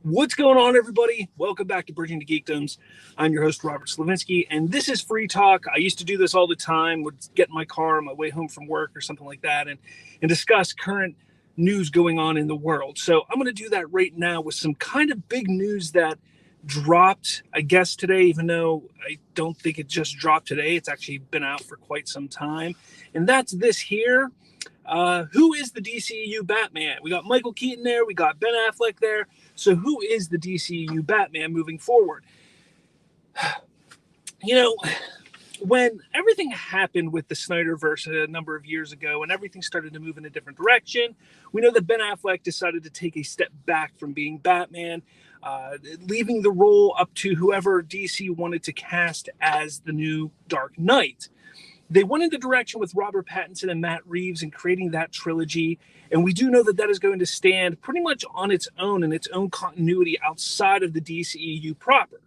What's going on, everybody? Welcome back to Bridging the Geekdoms. I'm your host, Robert Slavinsky, and this is Free Talk. I used to do this all the time, would get in my car on my way home from work or something like that, and discuss current news going on in the world. So I'm going to do that right now with some kind of big news that dropped, I guess, today, even though I don't think it just dropped today. It's actually been out for quite some time, and that's this here. Who is the DCEU Batman? We got Michael Keaton there. We got Ben Affleck there. So who is the DCEU Batman moving forward? You know, when everything happened with the SnyderVerse a number of years ago and everything started to move in a different direction, we know that Ben Affleck decided to take a step back from being Batman, leaving the role up to whoever DC wanted to cast as the new Dark Knight. They went in the direction with Robert Pattinson and Matt Reeves in creating that trilogy, and we do know that that is going to stand pretty much on its own in its own continuity outside of the DCEU proper.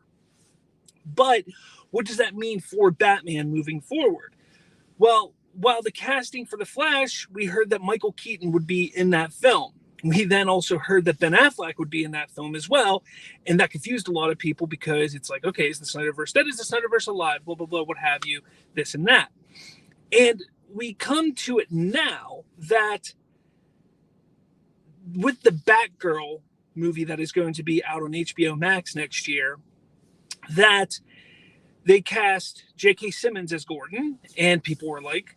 But what does that mean for Batman moving forward? Well, while the casting for The Flash, we heard that Michael Keaton would be in that film. We then also heard that Ben Affleck would be in that film as well, and that confused a lot of people because it's like, okay, is the SnyderVerse dead? Is the SnyderVerse alive? Blah, blah, blah, what have you, this and that. And we come to it now that with the Batgirl movie that is going to be out on HBO Max next year, that they cast J.K. Simmons as Gordon, and people were like,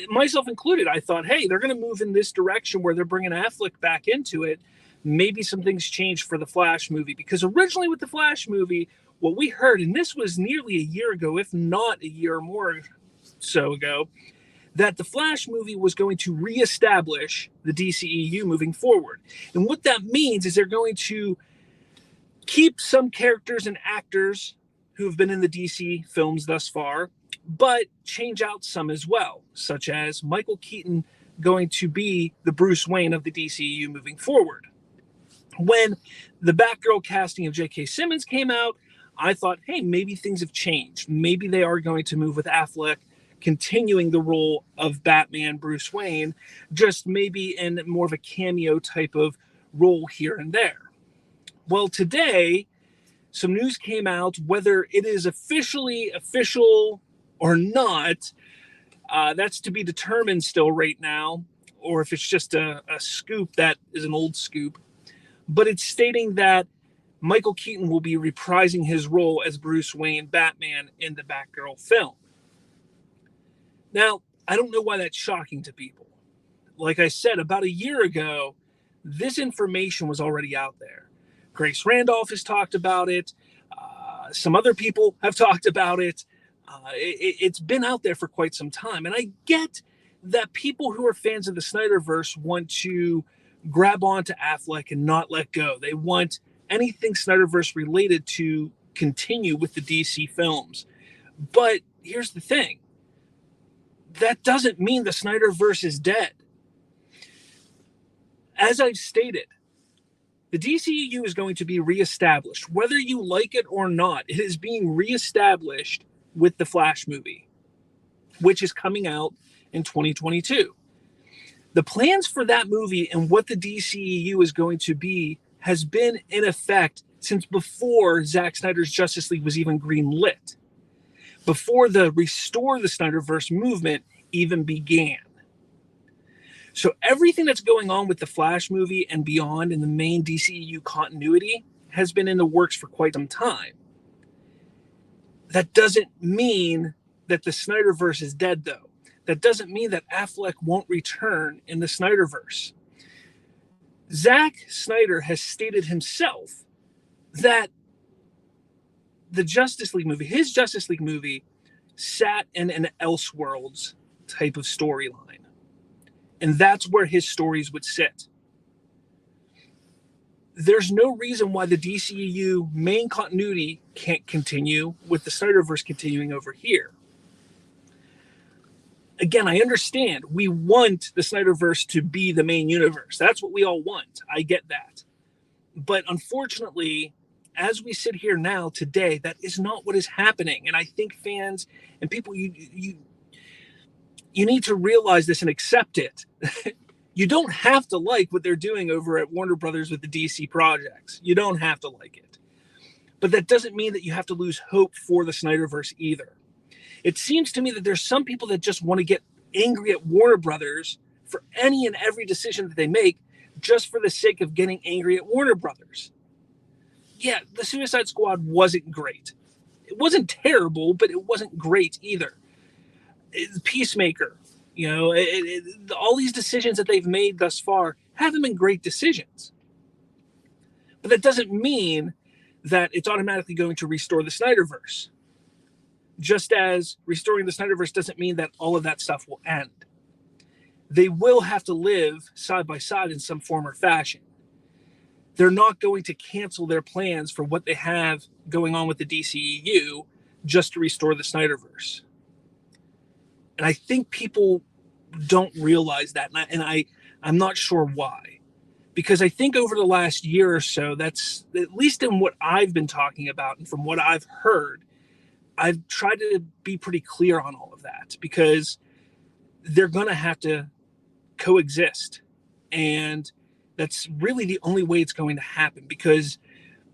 myself included, I thought, hey, they're going to move in this direction where they're bringing Affleck back into it. Maybe some things changed for the Flash movie, because originally with the Flash movie, what we heard, and this was nearly a year ago, if not a year or more so ago, that the Flash movie was going to reestablish the DCEU moving forward. And what that means is they're going to keep some characters and actors who have been in the DC films thus far, but change out some as well, such as Michael Keaton going to be the Bruce Wayne of the DCEU moving forward. When the Batgirl casting of J.K. Simmons came out, I thought, hey, maybe things have changed. Maybe they are going to move with Affleck continuing the role of Batman Bruce Wayne, just maybe in more of a cameo type of role here and there. Well, today, some news came out, whether it is officially official or not, that's to be determined still right now, or if it's just a scoop that is an old scoop. But it's stating that Michael Keaton will be reprising his role as Bruce Wayne Batman in the Batgirl film. Now, I don't know why that's shocking to people. Like I said, about a year ago, this information was already out there. Grace Randolph has talked about it. Some other people have talked about it. It's been out there for quite some time. And I get that people who are fans of the SnyderVerse want to grab onto Affleck and not let go. They want anything SnyderVerse related to continue with the DC films. But here's the thing. That doesn't mean the SnyderVerse is dead. As I've stated, the DCEU is going to be reestablished. Whether you like it or not, it is being reestablished with the Flash movie, which is coming out in 2022. The plans for that movie and what the DCEU is going to be has been in effect since before Zack Snyder's Justice League was even greenlit, before the Restore the SnyderVerse movement even began. So everything that's going on with the Flash movie and beyond in the main DCEU continuity has been in the works for quite some time. That doesn't mean that the SnyderVerse is dead, though. That doesn't mean that Affleck won't return in the SnyderVerse. Zack Snyder has stated himself that the Justice League movie, his Justice League movie, sat in an Elseworlds type of storyline. And that's where his stories would sit. There's no reason why the DCEU main continuity can't continue with the SnyderVerse continuing over here. Again, I understand we want the SnyderVerse to be the main universe. That's what we all want. I get that. But unfortunately, as we sit here now today, that is not what is happening. And I think fans and people, you need to realize this and accept it. You don't have to like what they're doing over at Warner Brothers with the DC projects. You don't have to like it. But that doesn't mean that you have to lose hope for the SnyderVerse either. It seems to me that there's some people that just want to get angry at Warner Brothers for any and every decision that they make just for the sake of getting angry at Warner Brothers. Yeah, the Suicide Squad wasn't great. It wasn't terrible, but it wasn't great either. Peacemaker, all these decisions that they've made thus far haven't been great decisions. But that doesn't mean that it's automatically going to restore the SnyderVerse. Just as restoring the SnyderVerse doesn't mean that all of that stuff will end. They will have to live side by side in some form or fashion. They're not going to cancel their plans for what they have going on with the DCEU just to restore the SnyderVerse. And I think people don't realize that, and I'm not sure why. Because I think over the last year or so, that's at least in what I've been talking about and from what I've heard, I've tried to be pretty clear on all of that because they're going to have to coexist. And that's really the only way it's going to happen because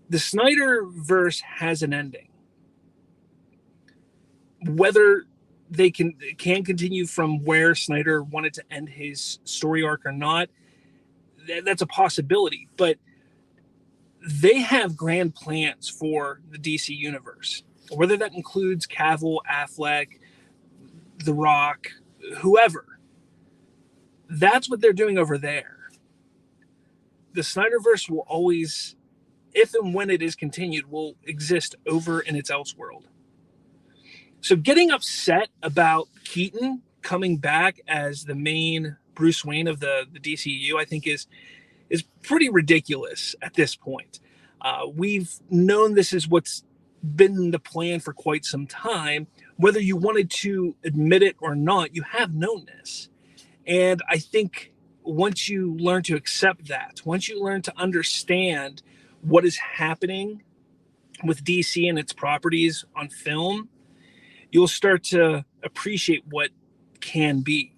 the SnyderVerse has an ending. Whether they can continue from where Snyder wanted to end his story arc or not, that's a possibility. But they have grand plans for the DC universe. Whether that includes Cavill, Affleck, The Rock, whoever. That's what they're doing over there. The SnyderVerse will always, if and when it is continued, will exist over in its Elseworld. So getting upset about Keaton coming back as the main Bruce Wayne of the DCEU, I think is pretty ridiculous at this point. We've known this is what's been the plan for quite some time. Whether you wanted to admit it or not, you have known this. And I think once you learn to accept that, once you learn to understand what is happening with DC and its properties on film, you'll start to appreciate what can be.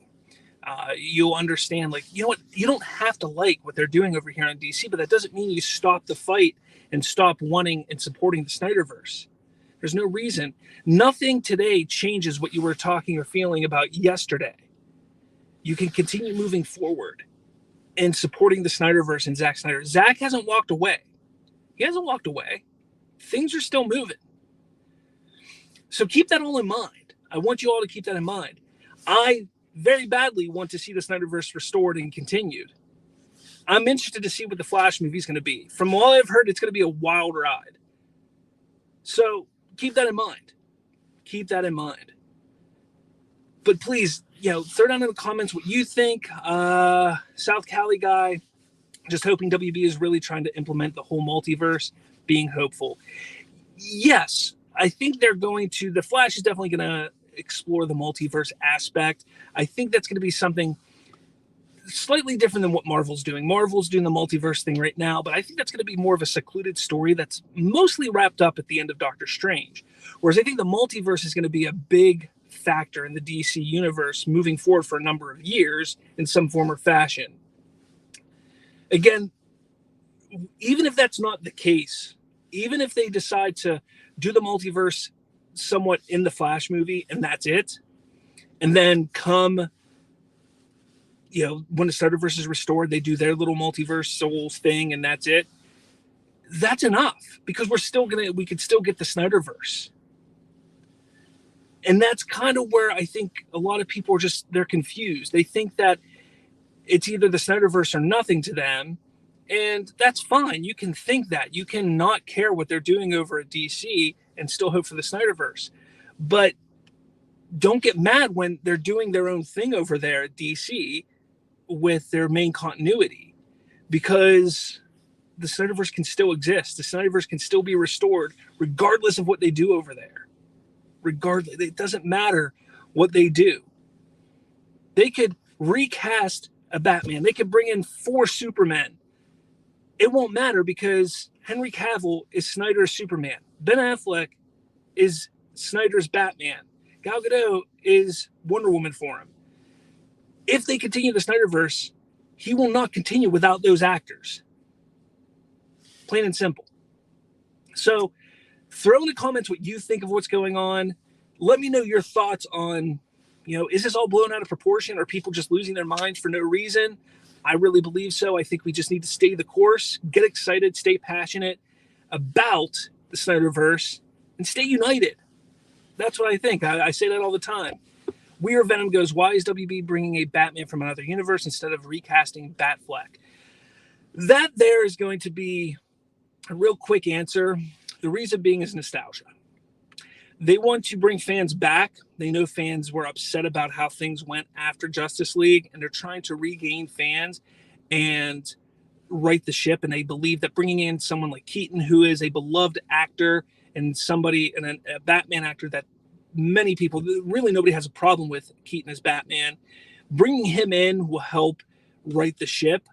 You'll understand, what, you don't have to like what they're doing over here on DC, but that doesn't mean you stop the fight and stop wanting and supporting the SnyderVerse. There's no reason. Nothing today changes what you were talking or feeling about yesterday. You can continue moving forward and supporting the SnyderVerse and Zack Snyder. Zack hasn't walked away. He hasn't walked away. Things are still moving. So keep that all in mind. I want you all to keep that in mind. I very badly want to see the SnyderVerse restored and continued. I'm interested to see what the Flash movie is going to be. From all I've heard, it's going to be a wild ride. So keep that in mind. Keep that in mind. But please, throw down in the comments what you think. South Cali guy, just hoping WB is really trying to implement the whole multiverse, being hopeful. Yes, I think the Flash is definitely going to explore the multiverse aspect. I think that's going to be something slightly different than what Marvel's doing. Marvel's doing the multiverse thing right now, but I think that's going to be more of a secluded story that's mostly wrapped up at the end of Doctor Strange. Whereas I think the multiverse is going to be a big factor in the DC universe moving forward for a number of years in some form or fashion. Again, even if that's not the case, even if they decide to do the multiverse somewhat in the Flash movie and that's it, and then come when the SnyderVerse is restored, they do their little multiverse souls thing and that's it, that's enough because we could still get the SnyderVerse. And that's kind of where I think a lot of people they're confused. They think that it's either the SnyderVerse or nothing to them. And that's fine. You can think that. You can not care what they're doing over at DC and still hope for the SnyderVerse. But don't get mad when they're doing their own thing over there at DC with their main continuity, because the SnyderVerse can still exist. The SnyderVerse can still be restored regardless of what they do over there. Regardless, it doesn't matter what they do. They could recast a Batman. They could bring in 4 Supermen. It won't matter because Henry Cavill is Snyder's Superman. Ben Affleck is Snyder's Batman. Gal Gadot is Wonder Woman for him. If they continue the SnyderVerse, he will not continue without those actors. Plain and simple. So throw in the comments what you think of what's going on. Let me know your thoughts on, is this all blown out of proportion? Are people just losing their minds for no reason? I really believe so. I think we just need to stay the course, get excited, stay passionate about the SnyderVerse, and stay united. That's what I think. I say that all the time. We Are Venom goes, why is WB bringing a Batman from another universe instead of recasting Batfleck? That there is going to be a real quick answer. The reason being is nostalgia. They want to bring fans back. They know fans were upset about how things went after Justice League, and they're trying to regain fans and right the ship. And they believe that bringing in someone like Keaton, who is a beloved actor and a Batman actor that many people, really nobody has a problem with Keaton as Batman, bringing him in will help right the ship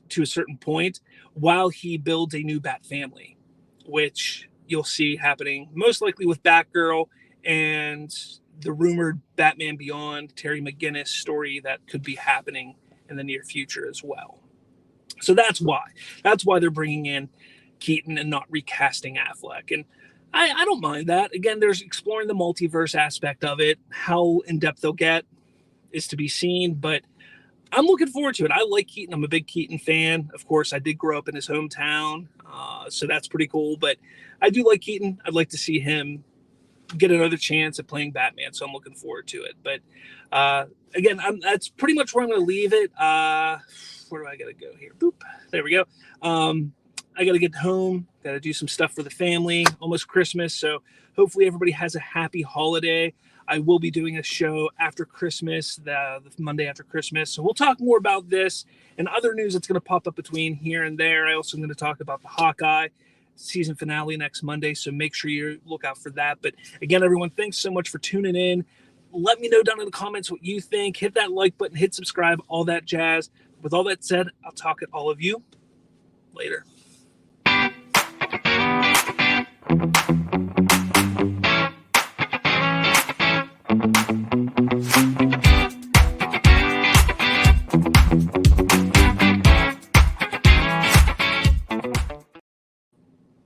to a certain point while he builds a new Bat family, which you'll see happening most likely with Batgirl and the rumored Batman Beyond Terry McGinnis story that could be happening in the near future as well. So that's why they're bringing in Keaton and not recasting Affleck. And I don't mind that. Again, there's exploring the multiverse aspect of it. How in-depth they'll get is to be seen, but I'm looking forward to it. I like Keaton. I'm a big Keaton fan. Of course, I did grow up in his hometown, so that's pretty cool. But I do like Keaton. I'd like to see him get another chance at playing Batman, so I'm looking forward to it. But again, that's pretty much where I'm going to leave it. Where do I got to go here? Boop. There we go. I got to get home. Got to do some stuff for the family. Almost Christmas, so hopefully everybody has a happy holiday. I will be doing a show after Christmas, the Monday after Christmas. So we'll talk more about this and other news that's going to pop up between here and there. I also am going to talk about the Hawkeye season finale next Monday, so make sure you look out for that. But again, everyone, thanks so much for tuning in. Let me know down in the comments what you think. Hit that like button, hit subscribe, all that jazz. With all that said, I'll talk at all of you later.